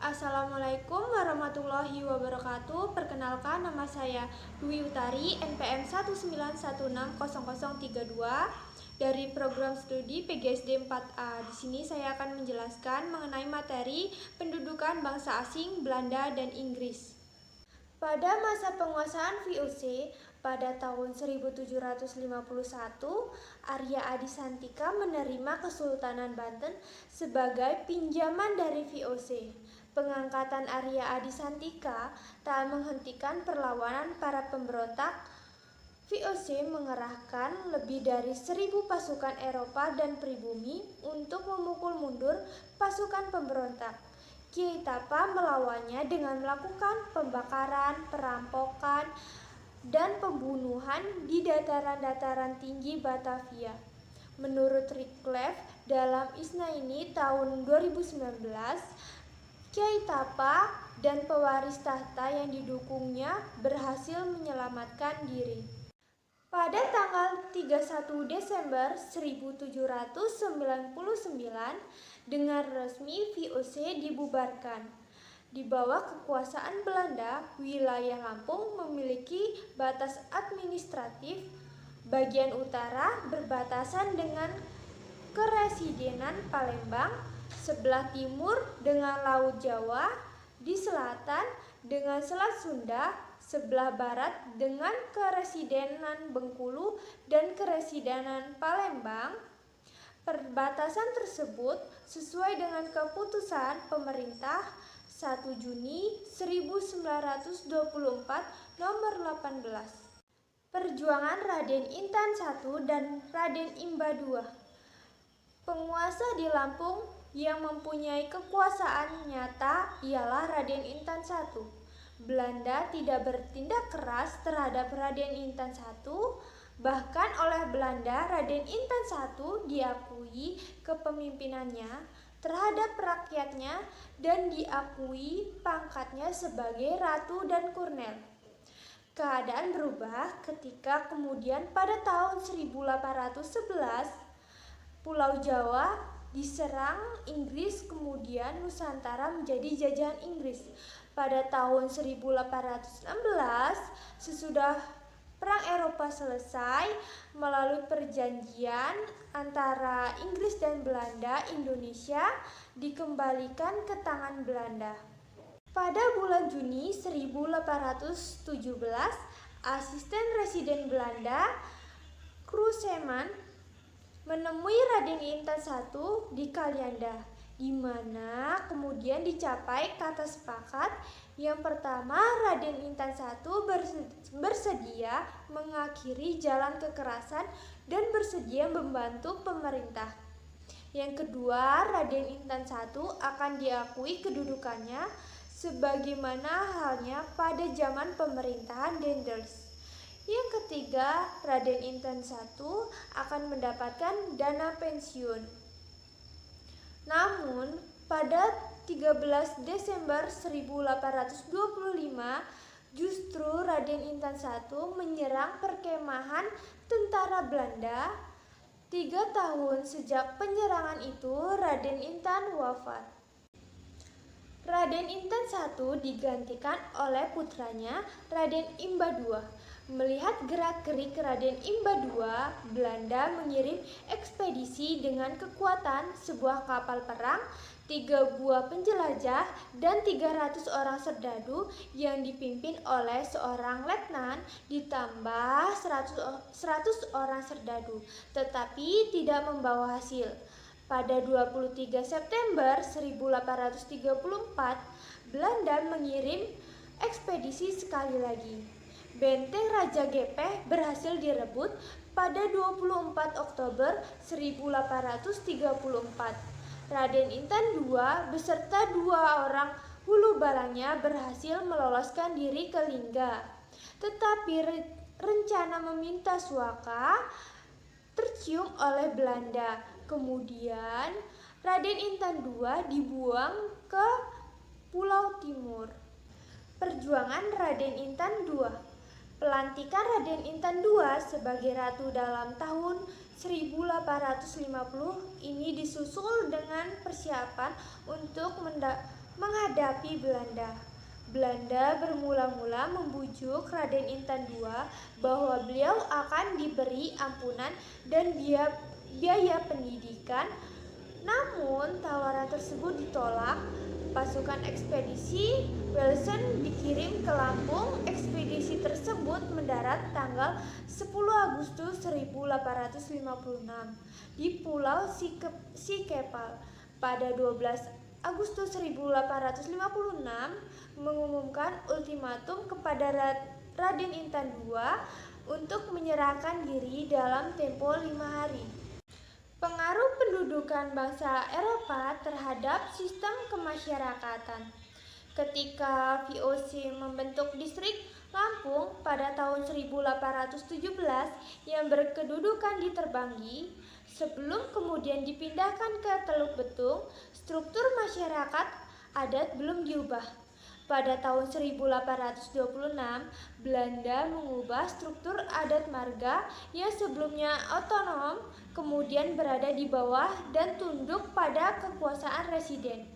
Assalamualaikum warahmatullahi wabarakatuh. Perkenalkan, nama saya Dwi Utari, NPM 191600032 dari program studi PGSD 4A. Di sini saya akan menjelaskan mengenai materi pendudukan bangsa asing Belanda dan Inggris. Pada masa penguasaan VOC pada tahun 1751, Arya Adisantika menerima Kesultanan Banten sebagai pinjaman dari VOC. Pengangkatan Arya Adisantika tak menghentikan perlawanan para pemberontak. VOC mengerahkan lebih dari 1000 pasukan Eropa dan pribumi untuk memukul mundur pasukan pemberontak. Kiai Tapa melawannya dengan melakukan pembakaran, perampokan, dan pembunuhan di dataran-dataran tinggi Batavia. Menurut Wycliffe dalam Isnaini tahun 2019, Kiai Tapa dan pewaris tahta yang didukungnya berhasil menyelamatkan diri. Pada tanggal 31 Desember 1799, dengan resmi VOC dibubarkan. Di bawah kekuasaan Belanda, wilayah Lampung memiliki batas administratif. Bagian utara berbatasan dengan Keresidenan Palembang, sebelah timur dengan Laut Jawa, di selatan dengan Selat Sunda, sebelah barat dengan Keresidenan Bengkulu dan Keresidenan Palembang. Perbatasan tersebut sesuai dengan keputusan pemerintah 1 Juni 1924 nomor 18. Perjuangan Raden Intan I dan Raden Imba II. Penguasa di Lampung yang mempunyai kekuasaan nyata ialah Raden Intan I. Belanda tidak bertindak keras terhadap Raden Intan I. Bahkan oleh Belanda, Raden Intan I diakui kepemimpinannya terhadap rakyatnya dan diakui pangkatnya sebagai Ratu dan Kurnel. Keadaan berubah ketika kemudian pada tahun 1811 Pulau Jawa diserang Inggris, kemudian Nusantara menjadi jajahan Inggris. Pada tahun 1816, sesudah Perang Eropa selesai, melalui perjanjian antara Inggris dan Belanda, Indonesia dikembalikan ke tangan Belanda. Pada bulan Juni 1817, asisten residen Belanda, Kruseman, menemui Raden Intan I di Kalianda, di mana kemudian dicapai kata sepakat. Yang pertama, Raden Intan I bersedia mengakhiri jalan kekerasan dan bersedia membantu pemerintah. Yang kedua, Raden Intan I akan diakui kedudukannya sebagaimana halnya pada zaman pemerintahan Daendels. Yang ketiga, Raden Intan I akan mendapatkan dana pensiun. Namun, pada 13 Desember 1825, justru Raden Intan I menyerang perkemahan tentara Belanda. 3 tahun sejak penyerangan itu, Raden Intan wafat. Raden Intan I digantikan oleh putranya Raden Imba II. Melihat gerak-gerik Raden Imba II, Belanda mengirim ekspedisi dengan kekuatan sebuah kapal perang, 3 buah penjelajah, dan 300 orang serdadu yang dipimpin oleh seorang letnan ditambah 100 orang serdadu, tetapi tidak membawa hasil. Pada 23 September 1834, Belanda mengirim ekspedisi sekali lagi. Benteng Raja Gepeh berhasil direbut pada 24 Oktober 1834. Raden Intan II beserta 2 orang hulu balangnya berhasil meloloskan diri ke Lingga. Tetapi rencana meminta suaka tercium oleh Belanda. Kemudian Raden Intan II dibuang ke Pulau Timur. Perjuangan Raden Intan II. Pelantikan Raden Intan II sebagai ratu dalam tahun 1850 ini disusul dengan persiapan untuk menghadapi Belanda. Belanda bermula-mula membujuk Raden Intan II bahwa beliau akan diberi ampunan dan biaya pendidikan. Namun tawaran tersebut ditolak. Pasukan ekspedisi Wilson dikirim ke Lampung. Ekspedisi tersebut mendarat tanggal 10 Agustus 1856 di Pulau Sikepal. Pada 12 Agustus 1856 mengumumkan ultimatum kepada Raden Intan II untuk menyerahkan diri dalam tempo 5 hari. Pengaruh pendudukan bangsa Eropa terhadap sistem kemasyarakatan. Ketika VOC membentuk distrik Lampung pada tahun 1817 yang berkedudukan di Terbanggi, sebelum kemudian dipindahkan ke Teluk Betung, struktur masyarakat adat belum diubah. Pada tahun 1826, Belanda mengubah struktur adat marga yang sebelumnya otonom, kemudian berada di bawah dan tunduk pada kekuasaan residen.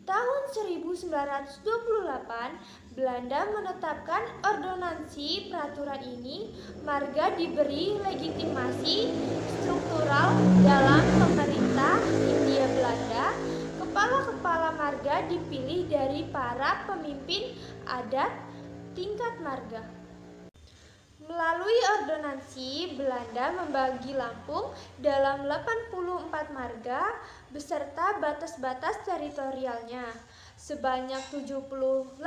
Tahun 1928, Belanda menetapkan ordonansi peraturan ini. Marga diberi legitimasi struktural dalam pemerintah Hindia Belanda. Kepala-kepala marga dipilih dari para pemimpin adat tingkat marga. Melalui ordonansi, Belanda membagi Lampung dalam 84 marga beserta batas-batas teritorialnya. Sebanyak 78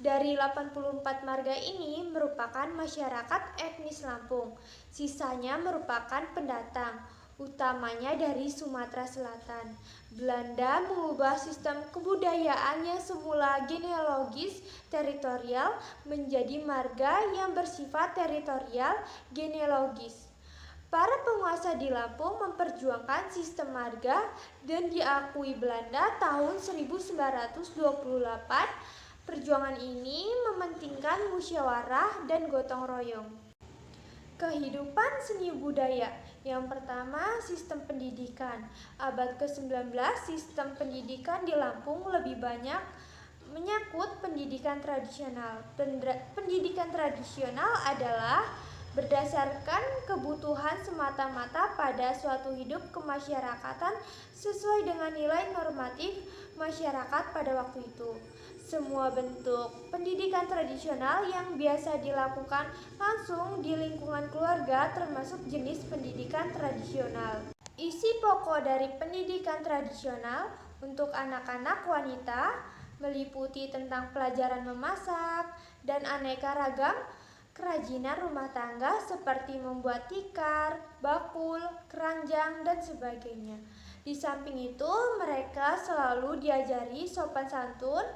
dari 84 marga ini merupakan masyarakat etnis Lampung. Sisanya merupakan pendatang, utamanya dari Sumatera Selatan. Belanda mengubah sistem kebudayaan yang semula genealogis teritorial menjadi marga yang bersifat teritorial genealogis. Para penguasa di Lampung memperjuangkan sistem marga dan diakui Belanda tahun 1928. Perjuangan ini mementingkan musyawarah dan gotong royong. Kehidupan seni budaya. Yang pertama, sistem pendidikan. Abad ke-19, sistem pendidikan di Lampung lebih banyak menyangkut pendidikan tradisional. Pendidikan tradisional adalah berdasarkan kebutuhan semata-mata pada suatu hidup kemasyarakatan sesuai dengan nilai normatif masyarakat pada waktu itu. Semua bentuk pendidikan tradisional yang biasa dilakukan langsung di lingkungan keluarga termasuk jenis pendidikan tradisional. Isi pokok dari pendidikan tradisional untuk anak-anak wanita meliputi tentang pelajaran memasak dan aneka ragam kerajinan rumah tangga seperti membuat tikar, bakul, keranjang, dan sebagainya. Di samping itu, mereka selalu diajari sopan santun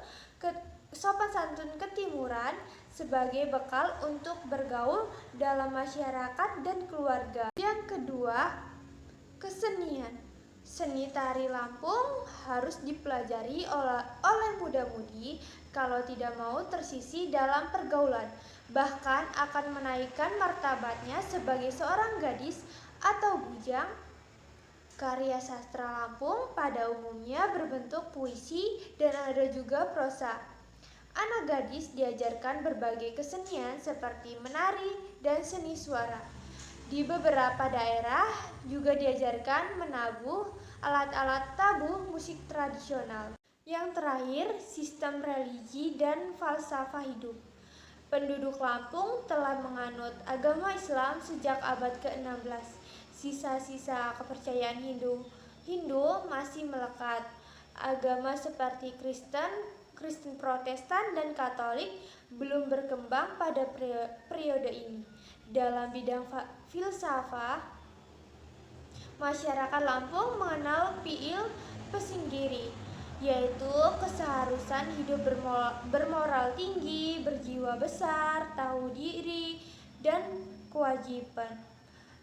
ketimuran sebagai bekal untuk bergaul dalam masyarakat dan keluarga. Yang kedua, kesenian. Seni tari Lampung harus dipelajari oleh muda-mudi kalau tidak mau tersisih dalam pergaulan, bahkan akan menaikkan martabatnya sebagai seorang gadis atau bujang. Karya sastra Lampung pada umumnya berbentuk puisi dan ada juga prosa. Anak gadis diajarkan berbagai kesenian seperti menari dan seni suara. Di beberapa daerah juga diajarkan menabuh alat-alat tabuh musik tradisional. Yang terakhir, sistem religi dan falsafah hidup. Penduduk Lampung telah menganut agama Islam sejak abad ke-16. Sisa-sisa kepercayaan Hindu masih melekat. Agama seperti Kristen Protestan dan Katolik belum berkembang pada periode ini. Dalam bidang filsafat, masyarakat Lampung mengenal Piil Pesinggiri, yaitu keseharusan hidup bermoral tinggi, berjiwa besar, tahu diri, dan kewajiban.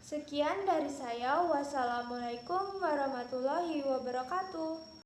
Sekian dari saya. Wassalamualaikum warahmatullahi wabarakatuh.